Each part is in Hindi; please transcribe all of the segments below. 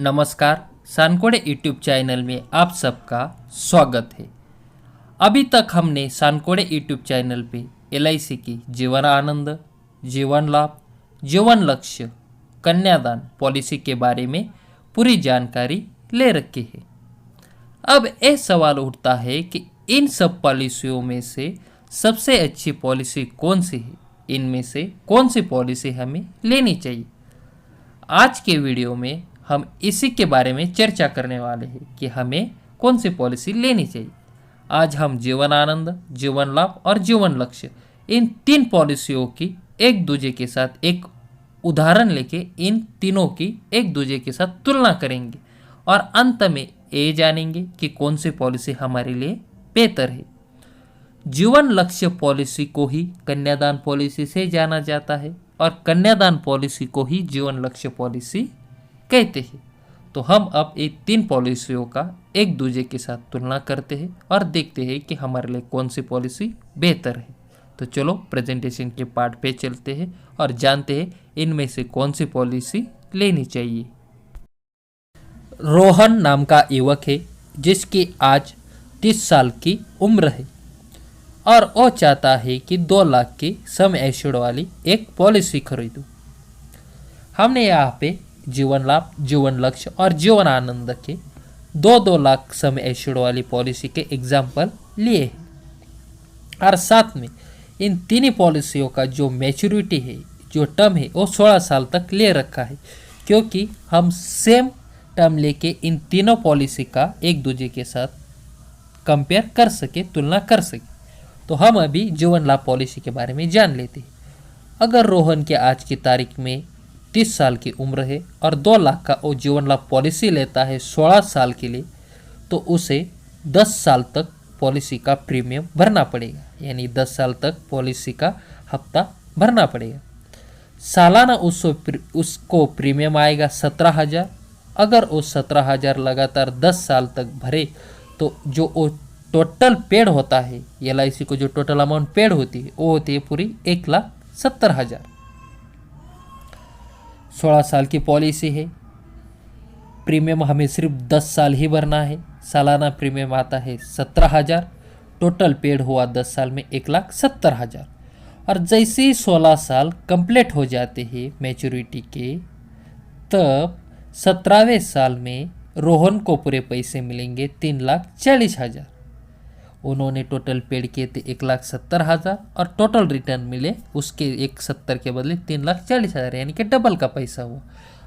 नमस्कार, सानकोड़े यूट्यूब चैनल में आप सबका स्वागत है। अभी तक हमने सानकोड़े यूट्यूब चैनल पे एलआईसी की जीवन आनंद, जीवन लाभ, जीवन लक्ष्य, कन्यादान पॉलिसी के बारे में पूरी जानकारी ले रखी है। अब यह सवाल उठता है कि इन सब पॉलिसियों में से सबसे अच्छी पॉलिसी कौन सी है, इनमें से कौन सी पॉलिसी हमें लेनी चाहिए। आज के वीडियो में हम इसी के बारे में चर्चा करने वाले हैं कि हमें कौन सी पॉलिसी लेनी चाहिए। आज हम जीवन आनंद, जीवन लाभ और जीवन लक्ष्य इन तीन पॉलिसियों की एक दूसरे के साथ एक उदाहरण लेके इन तीनों की एक दूसरे के साथ तुलना करेंगे और अंत में ये जानेंगे कि कौन सी पॉलिसी हमारे लिए बेहतर है। जीवन लक्ष्य पॉलिसी को ही कन्यादान पॉलिसी से जाना जाता है और कन्यादान पॉलिसी को ही जीवन लक्ष्य पॉलिसी कहते हैं। तो हम अब ये तीन पॉलिसियों का एक दूसरे के साथ तुलना करते हैं और देखते हैं कि हमारे लिए कौन सी पॉलिसी बेहतर है। तो चलो प्रेजेंटेशन के पार्ट पे चलते हैं और जानते हैं इनमें से कौन सी पॉलिसी लेनी चाहिए। रोहन नाम का युवक है जिसकी आज 30 साल की उम्र है और वो चाहता है कि 2 लाख की सम एश्योर्ड वाली एक पॉलिसी खरीदूं। हमने यहाँ पे जीवन लाभ, जीवन लक्ष्य और जीवन आनंद के 2-2 लाख सम एश्योर्ड वाली पॉलिसी के एग्जाम्पल लिए हैं और साथ में इन तीन पॉलिसियों का जो मैच्योरिटी है, जो टर्म है, वो 16 साल तक ले रखा है, क्योंकि हम सेम टर्म लेके इन तीनों पॉलिसी का एक दूसरे के साथ कंपेयर कर सके, तुलना कर सके। तो हम अभी जीवन लाभ पॉलिसी के बारे में जान लेते हैं। अगर रोहन के आज की तारीख में 30 साल की उम्र है और 2 लाख का वो जीवन लाभ पॉलिसी लेता है 16 साल के लिए, तो उसे 10 साल तक पॉलिसी का प्रीमियम भरना पड़ेगा, यानी 10 साल तक पॉलिसी का हफ्ता भरना पड़ेगा। सालाना उसको प्रीमियम आएगा 17,000। अगर वो 17,000 लगातार 10 साल तक भरे तो जो वो टोटल पेड होता है, एलआईसी को जो टोटल अमाउंट पेड होती है वो होती है पूरी 1,70,000। 16 साल की पॉलिसी है, प्रीमियम हमें सिर्फ 10 साल ही भरना है। सालाना प्रीमियम आता है 17,000, टोटल पेड हुआ 10 साल में 1,70,000। और जैसे ही 16 साल कंप्लीट हो जाते हैं मैच्योरिटी के, तब 17वें साल में रोहन को पूरे पैसे मिलेंगे 3,40,000। उन्होंने टोटल पेड किए थे 1,70,000 और टोटल रिटर्न मिले उसके 1,70 के बदले 3,40,000, यानी कि डबल का पैसा हुआ।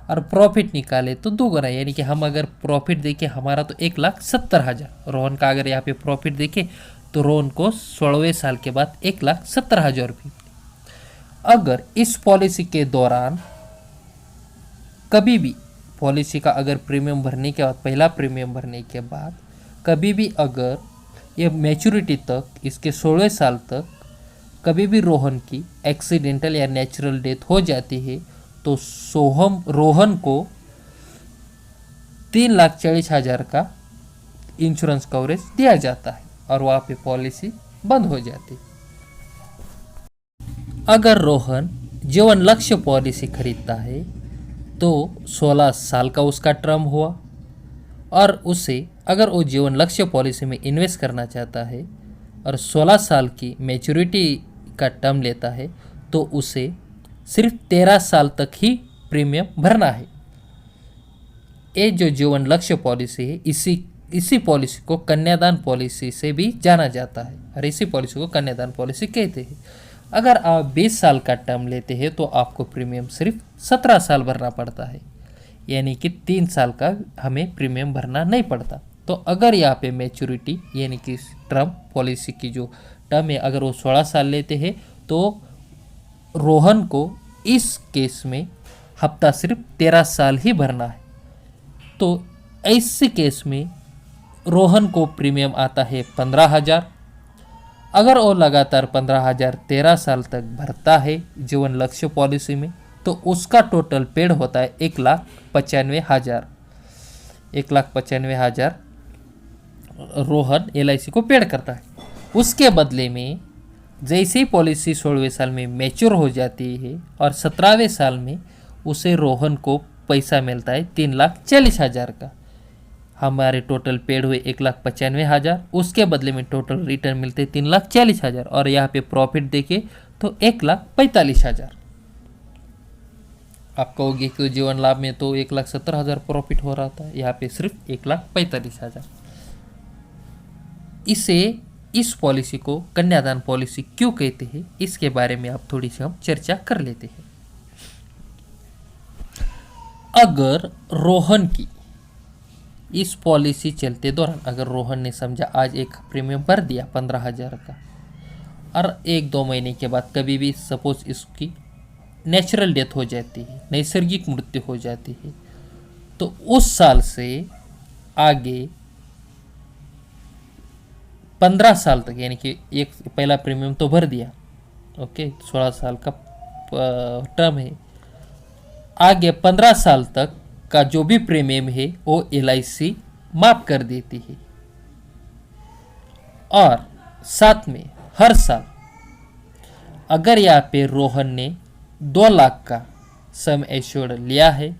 और प्रॉफिट निकाले तो दोगुना, यानी कि हम अगर प्रॉफिट देखें हमारा तो 1,70,000, रोहन का अगर यहाँ पे प्रॉफिट देखें तो रोहन को 16वें साल के बाद 1,70,000 रुपये। अगर इस पॉलिसी के दौरान कभी भी पॉलिसी का अगर प्रीमियम भरने के बाद, पहला प्रीमियम भरने के बाद कभी भी अगर ये मैच्योरिटी तक, इसके 16वें साल तक कभी भी रोहन की एक्सीडेंटल या नेचुरल डेथ हो जाती है तो रोहन को 3,40,000 का इंश्योरेंस कवरेज दिया जाता है और वहाँ पे पॉलिसी बंद हो जाती है। अगर रोहन जीवन लक्ष्य पॉलिसी खरीदता है तो 16 साल का उसका टर्म हुआ और उसे अगर वो जीवन लक्ष्य पॉलिसी में इन्वेस्ट करना चाहता है और 16 साल की मैच्योरिटी का टर्म लेता है तो उसे सिर्फ 13 साल तक ही प्रीमियम भरना है। ये जो जीवन लक्ष्य पॉलिसी है, इसी पॉलिसी को कन्यादान पॉलिसी से भी जाना जाता है और इसी पॉलिसी को कन्यादान पॉलिसी कहते हैं। अगर आप 20 साल का टर्म लेते हैं तो आपको प्रीमियम सिर्फ 17 साल भरना पड़ता है, यानी कि 3 साल का हमें प्रीमियम भरना नहीं पड़ता। तो अगर यहाँ पे मैच्योरिटी यानी कि टर्म पॉलिसी की जो टर्म है, अगर वो 16 साल लेते हैं तो रोहन को इस केस में हफ्ता सिर्फ 13 साल ही भरना है। तो ऐसे केस में रोहन को प्रीमियम आता है 15,000। अगर वो लगातार 15,000 13 साल तक भरता है जीवन लक्ष्य पॉलिसी में तो उसका टोटल पेड होता है 1,95,000। 1,95,000 रोहन एलआईसी को पेड करता है। उसके बदले में जैसे ही पॉलिसी 16वें साल में मैच्योर हो जाती है और 17वें साल में उसे रोहन को पैसा मिलता है 3,40,000 का। हमारे टोटल पेड हुए 1,95,000, उसके बदले में टोटल रिटर्न मिलते 3,40,000 और यहाँ पे प्रॉफिट देखे तो 1,45,000। आप कहोगे कि जीवन लाभ में तो 1,70,000 प्रॉफिट हो रहा था, यहाँ पे सिर्फ 1,45,000। इस पॉलिसी को कन्यादान पॉलिसी क्यों कहते हैं, इसके बारे में आप थोड़ी सी हम चर्चा कर लेते हैं। अगर रोहन की इस पॉलिसी चलते दौरान अगर रोहन ने समझा आज एक प्रीमियम भर दिया 15,000 का और 1-2 महीने के बाद कभी भी सपोज इसकी नेचुरल डेथ हो जाती है, नैसर्गिक मृत्यु हो जाती है, तो उस साल से आगे 15 साल तक, यानी कि एक पहला प्रीमियम तो भर दिया, ओके 16 साल का टर्म है, आगे 15 साल तक का जो भी प्रीमियम है वो LIC माफ कर देती है। और साथ में हर साल अगर यहाँ पे रोहन ने 2 लाख का सम एश्योर्ड लिया है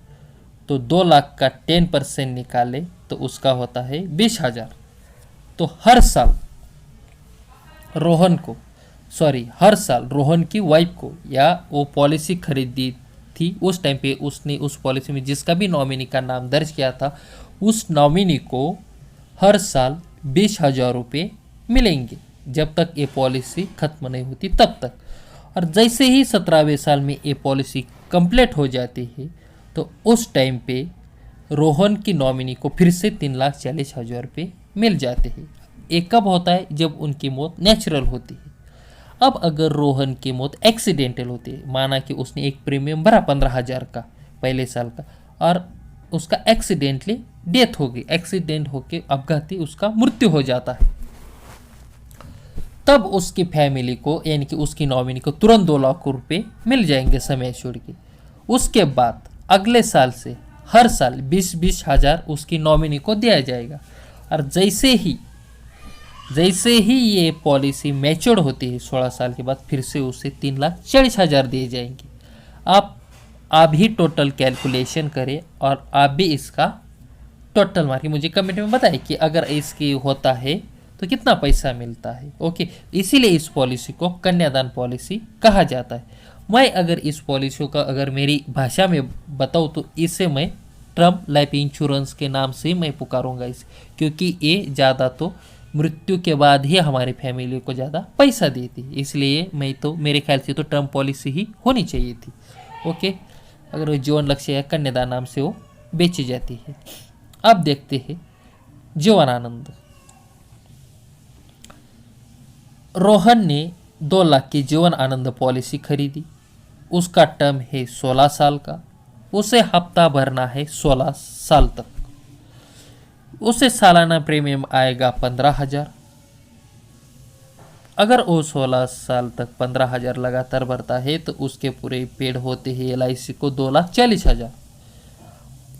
तो 2 लाख का 10% निकाले तो उसका होता है 20,000। तो हर साल हर साल रोहन की वाइफ को या वो पॉलिसी खरीदी थी उस टाइम पे उसने उस पॉलिसी में जिसका भी नॉमिनी का नाम दर्ज किया था उस नॉमिनी को हर साल 20,000 रुपये मिलेंगे जब तक ये पॉलिसी खत्म नहीं होती तब तक। और जैसे ही 17वें साल में ये पॉलिसी कंप्लीट हो जाती है तो उस टाइम पे रोहन की नॉमिनी को फिर से 3,40,000 रुपये मिल जाते हैं। ये कब होता है? जब उनकी मौत नेचुरल होती है। अब अगर रोहन की मौत एक्सीडेंटल होती है, माना कि उसने एक प्रीमियम भरा 15,000 का पहले साल का और उसका एक्सीडेंटली डेथ हो गई, एक्सीडेंट होके अपघाती उसका मृत्यु हो जाता है, तब उसकी फैमिली को यानी कि उसकी नॉमिनी को तुरंत 2 लाख रुपए मिल जाएंगे समय छोड़ के। उसके बाद अगले साल से हर साल 20-20 हज़ार उसकी नॉमिनी को दिया जाएगा। और जैसे ही ये पॉलिसी मैच्योर होती है 16 साल के बाद फिर से उसे 3,40,000 दिए जाएंगे। आप ही टोटल कैलकुलेशन करें और आप भी इसका टोटल मार्के मुझे कमेंट में बताएं कि अगर इसकी होता है तो कितना पैसा मिलता है। ओके, इसीलिए इस पॉलिसी को कन्यादान पॉलिसी कहा जाता है। मैं अगर इस पॉलिसी का अगर मेरी भाषा में बताऊँ तो इसे मैं टर्म लाइफ इंश्योरेंस के नाम से मैं पुकारूंगा इसे, क्योंकि ये ज़्यादा तो मृत्यु के बाद ही हमारी फैमिली को ज़्यादा पैसा देती है, इसलिए मेरे ख्याल से तो टर्म पॉलिसी ही होनी चाहिए थी। ओके, अगर वो जीवन लक्ष्य या कन्यादान नाम से वो बेची जाती है। अब देखते हैं जीवनानंद। रोहन ने 2 लाख की जीवन आनंद पॉलिसी खरीदी, उसका टर्म है 16 साल का, उसे हफ्ता भरना है 16 साल तक, उसे सालाना प्रीमियम आएगा 15,000। अगर वो 16 साल तक 15,000 लगातार भरता है तो उसके पूरे पेड होते हैं LIC को 2,40,000।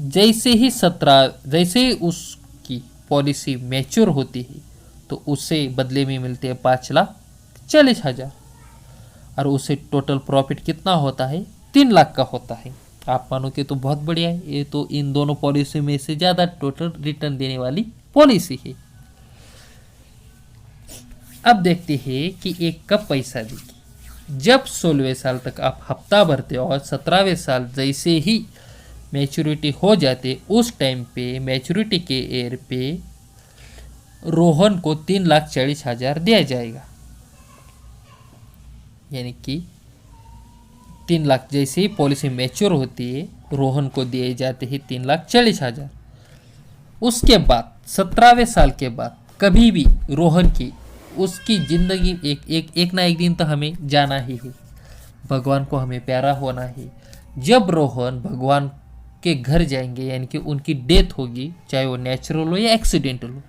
जैसे ही उसकी पॉलिसी मैच्योर होती है तो उसे बदले में मिलते हैं 5,40,000 और उसे टोटल प्रॉफिट कितना होता है? 3 लाख का होता है। आप मानो कि तो बहुत बढ़िया है, ये तो इन दोनों पॉलिसी में से ज़्यादा टोटल रिटर्न देने वाली पॉलिसी है। अब देखते हैं कि एक कब पैसा देगी। जब 16वें साल तक आप हफ्ता भरते हो और 17वें साल जैसे ही मैच्योरिटी हो जाते उस टाइम पे मैच्योरिटी के एयर पे रोहन को 3,40,000 दिया जाएगा, यानी कि 3 लाख जैसे ही पॉलिसी मैच्योर होती है रोहन को दिए जाते हैं 3,40,000। उसके बाद 17वें साल के बाद कभी भी रोहन की उसकी ज़िंदगी एक ना एक दिन तो हमें जाना ही है, भगवान को हमें प्यारा होना है। जब रोहन भगवान के घर जाएंगे यानी कि उनकी डेथ होगी, चाहे वो नेचुरल हो या एक्सीडेंटल हो,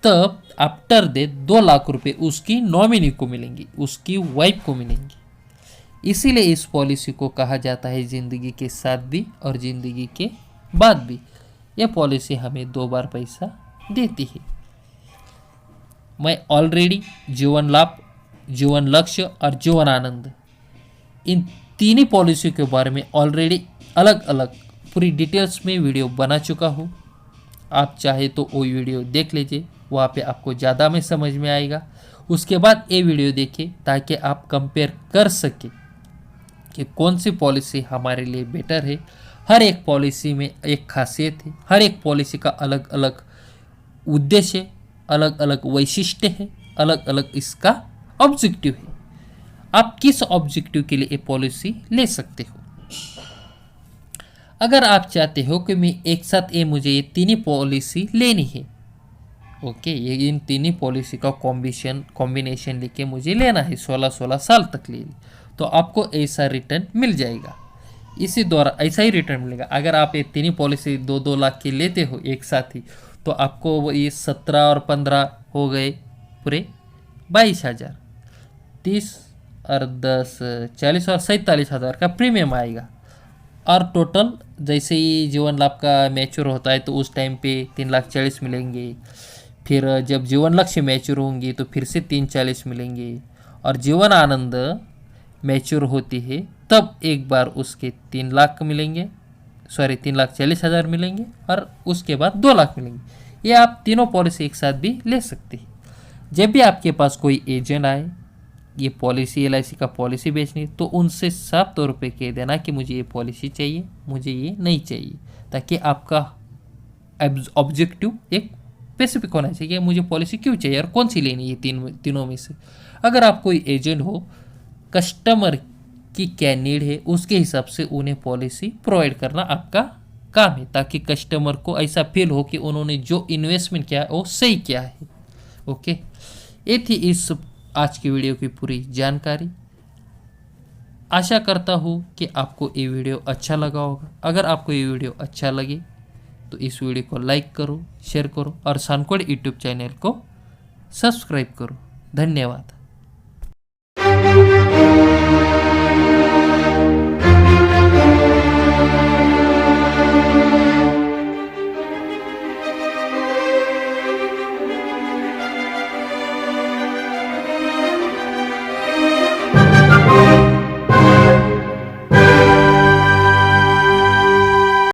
तब आफ्टर डेथ 2 लाख रुपए उसकी नॉमिनी को मिलेंगी, उसकी वाइफ को मिलेंगी। इसीलिए इस पॉलिसी को कहा जाता है ज़िंदगी के साथ भी और ज़िंदगी के बाद भी। यह पॉलिसी हमें 2 बार पैसा देती है। मैं ऑलरेडी जीवन लाभ, जीवन लक्ष्य और जीवन आनंद इन तीनों पॉलिसी के बारे में ऑलरेडी अलग अलग पूरी डिटेल्स में वीडियो बना चुका हूँ। आप चाहे तो वो वीडियो देख लीजिए, वहाँ पे आपको ज़्यादा में समझ में आएगा। उसके बाद ये वीडियो देखिए ताकि आप कंपेयर कर सकें कि कौन सी पॉलिसी हमारे लिए बेटर है। हर एक पॉलिसी में एक खासियत है, हर एक पॉलिसी का अलग अलग उद्देश्य, अलग अलग वैशिष्ट्य है, अलग अलग इसका ऑब्जेक्टिव है। आप किस ऑब्जेक्टिव के लिए ये पॉलिसी ले सकते हो। अगर आप चाहते हो कि मैं एक साथ मुझे ये तीनों पॉलिसी लेनी है, ओके, ये इन तीनों पॉलिसी का कॉम्बिनेशन लेके मुझे लेना है 16-16 साल तक ले, तो आपको ऐसा रिटर्न मिल जाएगा। इसी द्वारा ऐसा ही रिटर्न मिलेगा। अगर आप ये तीनों पॉलिसी 2-2 लाख की लेते हो एक साथ ही, तो आपको वो ये 17 और 15 हो गए पूरे 22,000, 30 और 10 40 और 47,000 का प्रीमियम आएगा। और टोटल जैसे ही जीवन लाभ का मैच्योर होता है तो उस टाइम पे 3,40,000 मिलेंगे। फिर जब जीवन लक्ष्य मैच्योर होंगी तो फिर से 3,40,000 मिलेंगे। और जीवन आनंद मैच्योर होती है तब एक बार उसके 3 लाख मिलेंगे, 3,40,000 मिलेंगे, और उसके बाद 2 लाख मिलेंगे। ये आप तीनों पॉलिसी एक साथ भी ले सकते हैं। जब भी आपके पास कोई एजेंट आए ये पॉलिसी LIC का पॉलिसी बेचनी, तो उनसे साफ तौर पे कह देना कि मुझे ये पॉलिसी चाहिए, मुझे ये नहीं चाहिए, ताकि आपका ऑब्जेक्टिव एक स्पेसिफिक होना चाहिए। मुझे पॉलिसी क्यों चाहिए और कौन सी लेनी है तीनों में से। अगर आप कोई एजेंट हो, कस्टमर की क्या नीड है उसके हिसाब से उन्हें पॉलिसी प्रोवाइड करना आपका काम है, ताकि कस्टमर को ऐसा फील हो कि उन्होंने जो इन्वेस्टमेंट किया है वो सही किया है। ओके, ये थी इस आज की वीडियो की पूरी जानकारी। आशा करता हूँ कि आपको ये वीडियो अच्छा लगा होगा। अगर आपको ये वीडियो अच्छा लगे तो इस वीडियो को लाइक करो, शेयर करो और सानकोड यूट्यूब चैनल को सब्सक्राइब करो। धन्यवाद।